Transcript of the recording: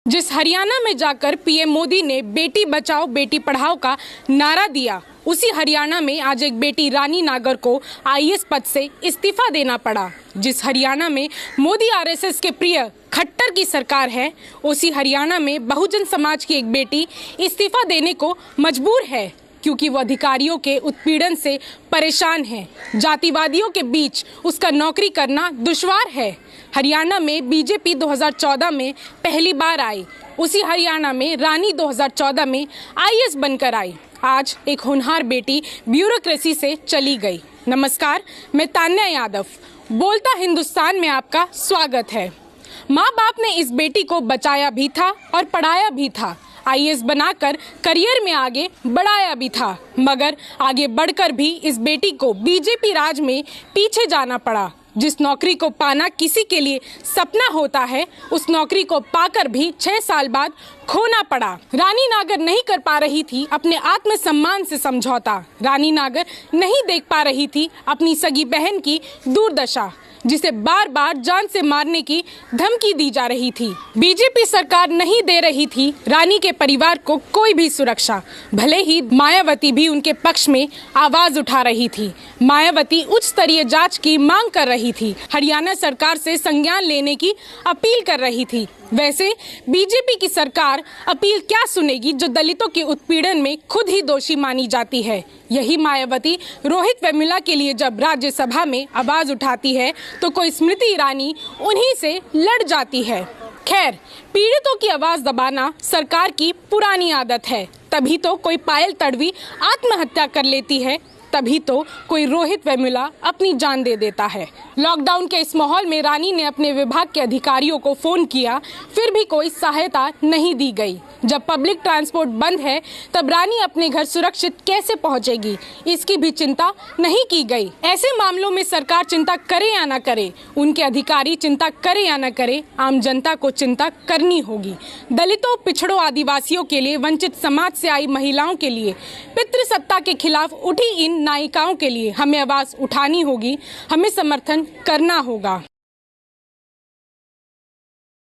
जिस हरियाणा में जाकर पीएम मोदी ने बेटी बचाओ बेटी पढ़ाओ का नारा दिया, उसी हरियाणा में आज एक बेटी रानी नागर को आईएएस पद से इस्तीफा देना पड़ा। जिस हरियाणा में मोदी आरएसएस के प्रिय खट्टर की सरकार है, उसी हरियाणा में बहुजन समाज की एक बेटी इस्तीफा देने को मजबूर है, क्योंकि वो अधिकारियों के उत्पीड़न से परेशान है। जातिवादियों के बीच उसका नौकरी करना दुश्वार है। हरियाणा में बीजेपी 2014 में पहली बार आई, उसी हरियाणा में रानी 2014 में आईएएस बनकर आई। आज एक होनहार बेटी ब्यूरोक्रेसी से चली गई। नमस्कार, मैं तान्या यादव, बोलता हिंदुस्तान में आपका स्वागत है। माँ बाप ने इस बेटी को बचाया भी था और पढ़ाया भी था, आईएएस बनाकर करियर में आगे बढ़ाया भी था, मगर आगे बढ़कर भी इस बेटी को बीजेपी राज में पीछे जाना पड़ा। जिस नौकरी को पाना किसी के लिए सपना होता है, उस नौकरी को पाकर भी 6 साल बाद खोना पड़ा। रानी नागर नहीं कर पा रही थी अपने आत्मसम्मान से समझौता। रानी नागर नहीं देख पा रही थी अपनी सगी बहन की दुर्दशा, जिसे बार बार जान से मारने की धमकी दी जा रही थी। बीजेपी सरकार नहीं दे रही थी रानी के परिवार को कोई भी सुरक्षा, भले ही मायावती भी उनके पक्ष में आवाज उठा रही थी। मायावती उच्च स्तरीय जांच की मांग कर रही थी, हरियाणा सरकार से संज्ञान लेने की अपील कर रही थी। वैसे बीजेपी की सरकार अपील क्या सुनेगी, जो दलितों के उत्पीड़न में खुद ही दोषी मानी जाती है। यही मायावती रोहित वेमुला के लिए जब राज्यसभा में आवाज उठाती है, तो कोई स्मृति ईरानी उन्हीं से लड़ जाती है। खैर, पीड़ितों की आवाज दबाना सरकार की पुरानी आदत है। तभी तो कोई पायल तड़वी आत्महत्या कर लेती है, तभी तो कोई रोहित वेमुला अपनी जान दे देता है। लॉकडाउन के इस माहौल में रानी ने अपने विभाग के अधिकारियों को फोन किया, फिर भी कोई सहायता नहीं दी गई। जब पब्लिक ट्रांसपोर्ट बंद है, तब रानी अपने घर सुरक्षित कैसे पहुंचेगी, इसकी भी चिंता नहीं की गई। ऐसे मामलों में सरकार चिंता करे या न करे, उनके अधिकारी चिंता करे या न करे, आम जनता को चिंता करनी होगी। दलितों, पिछड़ों, आदिवासियों के लिए, वंचित समाज से आई महिलाओं के लिए, पितृसत्ता के खिलाफ उठी इन नायिकाओं के लिए हमें आवाज उठानी होगी, हमें समर्थन करना होगा।